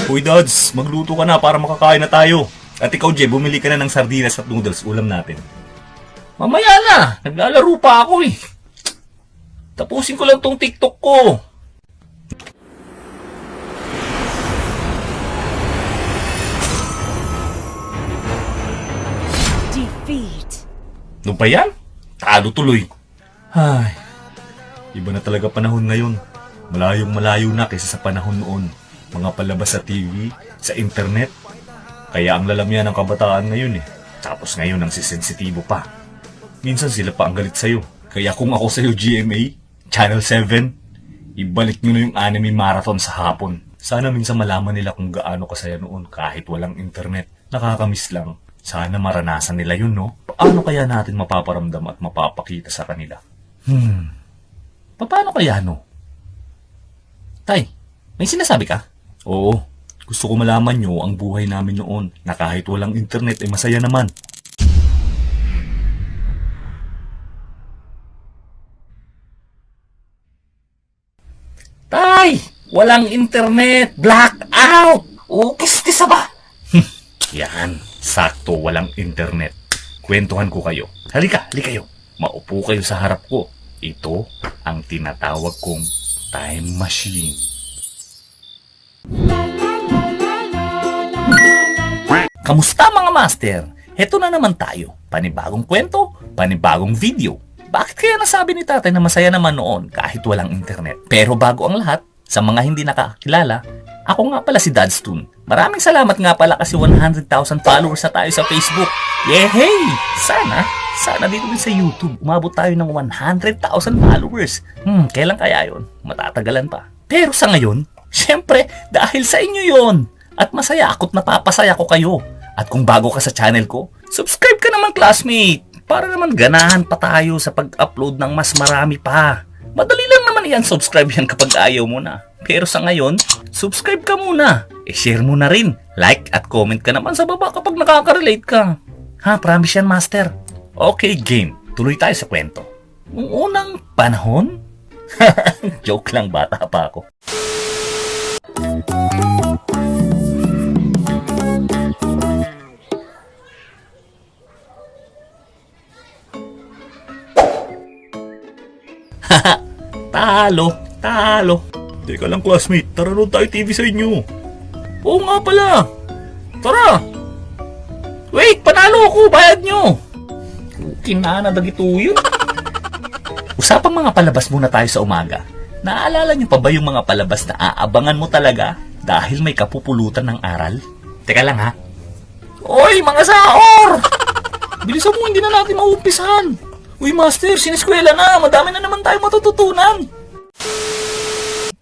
Uy, Dads, magluto ka na para makakain na tayo. At ikaw, Jay, bumili ka na ng sardinas at noodles. Ulam natin. Mamaya na. Naglalaro pa ako eh. Tapusin ko lang tong TikTok ko. Defeat. Nung pa yan? Talo tuloy. Ay, iba na talaga panahon ngayon. Malayong malayo na kaysa sa panahon noon. Mga palabas sa TV, sa internet. Kaya ang lalamya ng kabataan ngayon eh. Tapos ngayon ang sisensitibo pa. Minsan sila pa ang galit sa'yo. Kaya kung ako sa'yo GMA, Channel 7, ibalik nyo na yung anime marathon sa hapon. Sana minsan malaman nila kung gaano kasaya noon kahit walang internet. Nakakamiss lang. Sana maranasan nila yun, no? Paano kaya natin mapaparamdam at mapapakita sa kanila? Paano kaya, no? Tay, may sinasabi ka? Oo, gusto ko malaman nyo ang buhay namin noon na kahit walang internet ay masaya naman. Tay, walang internet, blackout, ukis-kisa ba? Yan, sakto walang internet. Kwentuhan ko kayo. Halika kayo. Maupo kayo sa harap ko. Ito ang tinatawag kong time machine. Kamusta mga master? Heto na naman tayo. Panibagong kwento, panibagong video. Bakit kaya nasabi ni tatay na masaya naman noon kahit walang internet? Pero bago ang lahat, sa mga hindi nakakilala, ako nga pala si Dadstone. Maraming salamat nga pala kasi 100,000 followers na tayo sa Facebook. Yehey! Sana dito din sa YouTube, umabot tayo ng 100,000 followers. Kailan kaya yon? Matatagalan pa. Pero sa ngayon, syempre, dahil sa inyo yon. At masaya ako't napapasaya ko kayo. At kung bago ka sa channel ko, subscribe ka naman classmate. Para naman ganahan pa tayo sa pag-upload ng mas marami pa. Madali lang naman yan, subscribe yan kapag ayaw mo na. Pero sa ngayon, subscribe ka muna. I-share mo na rin. Like at comment ka naman sa baba kapag nakaka-relate ka. Ha, promise yan master. Okay, game. Tuloy tayo sa kwento. Noong unang panahon? Joke lang, bata pa ako. Talo. Teka lang classmate, tara rin tayo TV sa inyo. Oo nga pala. Tara. Wait, panalo ako, bayad nyo. Kinana dagito yun. Usapang mga palabas muna tayo sa umaga. Naalala nyo pa ba yung mga palabas na aabangan mo talaga dahil may kapupulutan ng aral? Teka lang ha. Oy, mga saor! Bilisan mo, hindi na natin maumpisahan. Uy master, sineskwela na. Madami na naman tayo matututunan.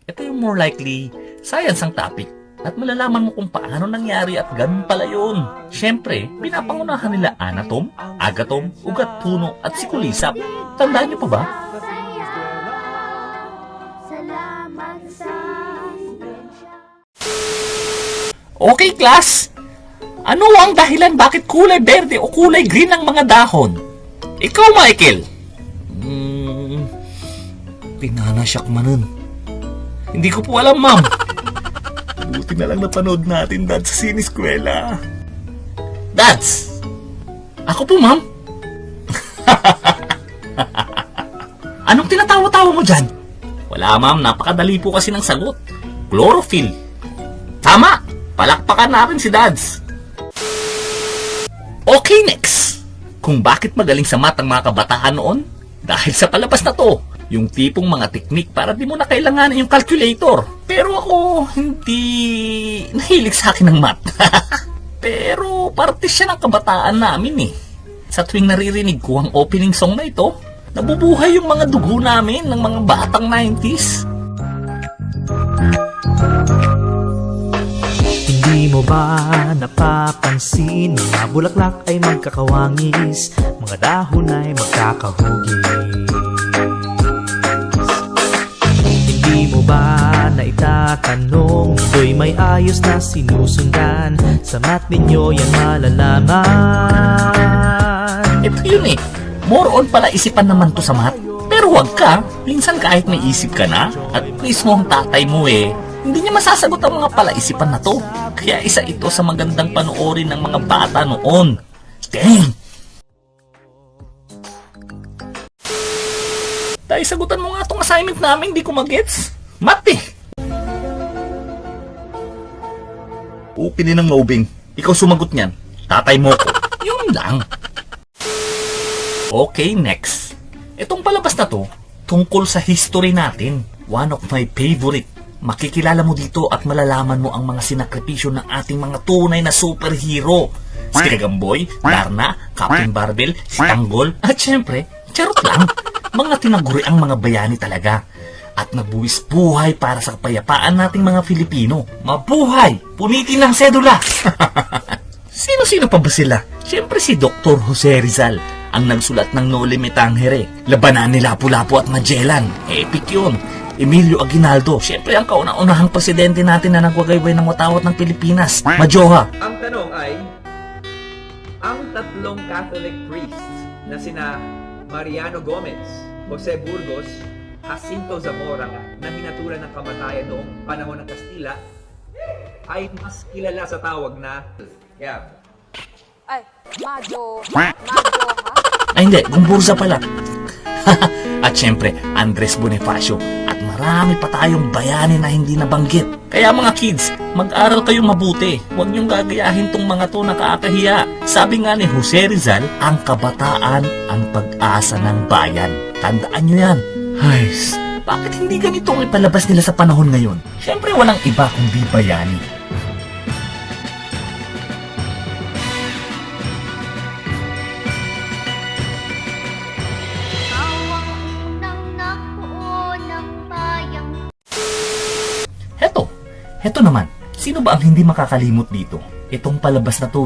Ito yung more likely science ang topic. At malalaman mo kung paano nangyari at ganun pala yun. Siyempre, pinapangunahan nila anatom, agatom, ugat puno at sikulisap. Tandaan nyo pa ba? Okay class, ano ang dahilan bakit kulay berde o kulay green ang mga dahon? Ikaw, Michael. Pinanasyak manan. Hindi ko po alam, ma'am. Buti na lang napanood natin, Dad, sa siniskwela. Dads! Ako po, ma'am. Anong tinatawa-tawa mo dyan? Wala, ma'am. Napakadali po kasi ng sagot. Chlorophyll. Tama! Palakpakan natin si Dads. Okay, next. Kung bakit magaling sa math ang mga kabataan noon? Dahil sa palabas na to, yung tipong mga teknik para di mo na kailanganin yung calculator. Pero ako, hindi nahilig sa akin ng math. Pero parte siya ng kabataan namin eh. Sa tuwing naririnig ko ang opening song na ito, nabubuhay yung mga dugo namin ng mga batang 90s. Hindi mo ba napapansin, mga bulaklak ay magkakawangis, mga dahon ay magkakahugis? Hindi mo ba naitatanong, ito'y may ayos na sinusundan, sa math ninyo yan malalaman. Ito yun eh, more on pala isipan naman to sa math. Pero wag ka, minsan kahit may isip ka na, at please mo ang tatay mo eh, Hindi niya masasagot ang mga palaisipan na to. Kaya isa ito sa magandang panoorin ng mga bata noon. Dang! Tay, sagutan mo nga itong assignment namin, di ko magets. Mati! Upinin ng maubing. Ikaw sumagot niyan. Tatay mo ko. Yun lang. Okay, next. Itong palabas na to, tungkol sa history natin. One of my favorite. Makikilala mo dito at malalaman mo ang mga sinakripisyo ng ating mga tunay na superhero. Si Kagamboy, Darna, Captain Barbell, si Tanggol, at syempre, charot lang. Mga tinaguri ang mga bayani talaga. At nagbuwis buhay para sa kapayapaan nating mga Filipino. Mabuhay! Punitin ng sedula! Sino-sino pa ba sila? Siyempre si Dr. Jose Rizal, ang nagsulat ng No Limit Tangere. Labanan ni Lapu-Lapu at Magellan. Epic yun. Emilio Aguinaldo, siyempre ang kauna-unahang presidente natin na nagwagayway ng watawat ng Pilipinas. Majoha. Ang tanong ay, ang tatlong Catholic priests na sina Mariano Gomez, Jose Burgos, Jacinto Zamora na hinatulan ng kamatayan noong panahon ng Kastila ay mas kilala sa tawag na Ay, Majo ha? Ay hindi, Gumburza pala. At syempre, Andres Bonifacio. At marami pa tayong bayani na hindi nabanggit. Kaya mga kids, mag-aral kayong mabuti. Huwag niyong gagayahin tong mga to nakakahiya. Sabi nga ni Jose Rizal, ang kabataan ang pag-asa ng bayan. Tandaan niyo yan. Hays, bakit hindi ganito ang ipalabas nila sa panahon ngayon? Syempre walang iba kundi bayani. Heto naman, sino ba ang hindi makakalimot dito? Itong palabas na to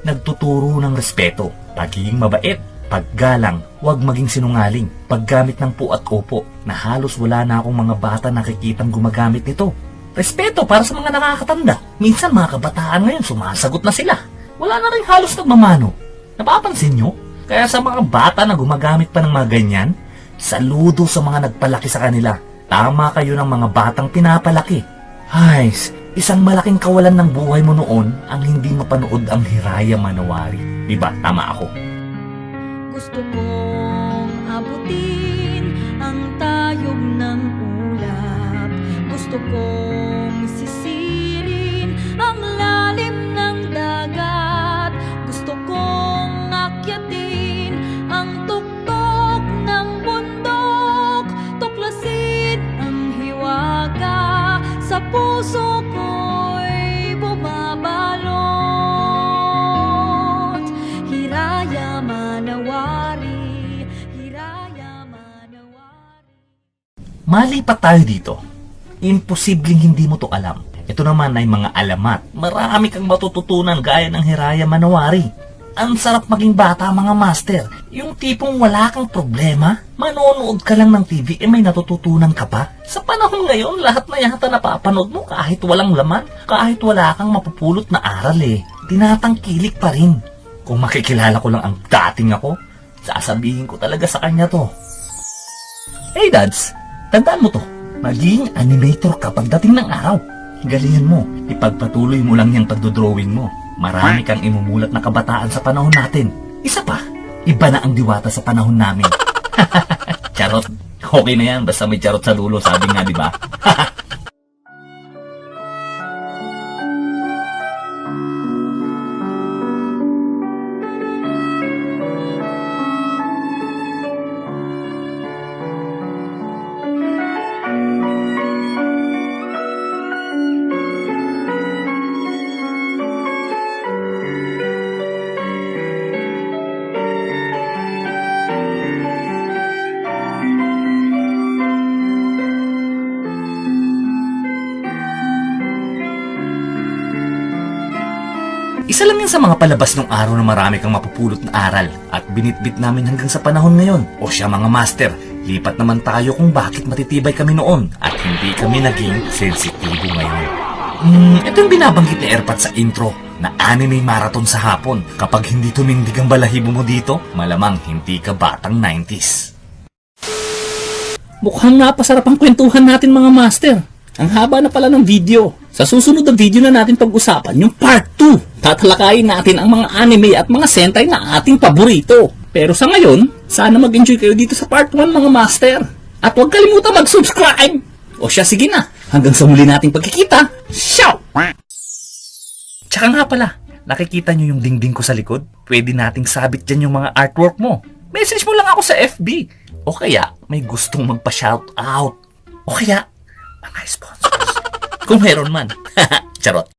nagtuturo ng respeto, pagiging mabait, paggalang, huwag maging sinungaling, paggamit ng pu at opo, na halos wala na akong mga bata nakikitang gumagamit nito. Respeto para sa mga nakakatanda. Minsan mga kabataan ngayon sumasagot na sila. Wala na rin halos nagmamano. Napapansin nyo? Kaya sa mga bata na gumagamit pa ng mga ganyan, saludo sa mga nagpalaki sa kanila. Tama kayo ng mga batang pinapalaki. Hays, isang malaking kawalan ng buhay mo noon ang hindi mapanood ang Hiraya Manowari. Diba? Tama ako. Gusto kong abutin ang tayog ng ulap. Gusto kong sisirin ang lalim ng dagat. Gusto kong akyatin ang tuktok ng bundok. Tuklasin ang hiwaga sa puso ko'y bumabalot. Hiraya Manowari, Hiraya Manowari. Malipat tayo dito. Imposibleng hindi mo to alam. Ito naman ay mga alamat. Marami kang matututunan gaya ng Hiraya Manowari. Ang sarap maging bata mga master. Yung tipong wala kang problema, manonood ka lang ng TV may natututunan ka pa. Sa panahon ngayon, lahat na yata napapanood mo kahit walang laman, kahit wala kang mapupulot na aral tinatangkilik pa rin. Kung makikilala ko lang ang dating ako, sasabihin ko talaga sa kanya to. Hey dads, tandaan mo to. Maging animator ka pagdating ng araw. Galingan mo, ipagpatuloy mo lang yung pagdodrawing mo. Marami kang imumulat na kabataan sa panahon natin. Isa pa, iba na ang diwata sa panahon namin. Charot. Okay na yan, basta may charot sa lulo, sabi nga, di ba? Isa lang yan sa mga palabas ng araw na marami kang mapupulot na aral at binitbit namin hanggang sa panahon ngayon. O siya mga master, lipat naman tayo kung bakit matitibay kami noon at hindi kami naging sensitibo ngayon. Ito yung binabanggit ni Erpat sa intro na anime marathon sa hapon. Kapag hindi tumindig ang balahibo mo dito, malamang hindi ka batang 90s. Mukhang napasarap ang kwentuhan natin mga master. ang haba na pala ng video. Sa susunod na video na natin pag-usapan yung part 2. Tatalakayin natin ang mga anime at mga sentai na ating paborito. Pero sa ngayon, sana mag-enjoy kayo dito sa part 1 mga master. At huwag kalimutan mag-subscribe. O siya, sige na. Hanggang sa muli nating pagkikita. Ciao! Tsaka nga pala, nakikita nyo yung dingding ko sa likod? Pwede nating sabit dyan yung mga artwork mo. Message mo lang ako sa FB. O kaya, may gustong magpa-shoutout. O kaya, mga sponsors. Kung meron man. Charot.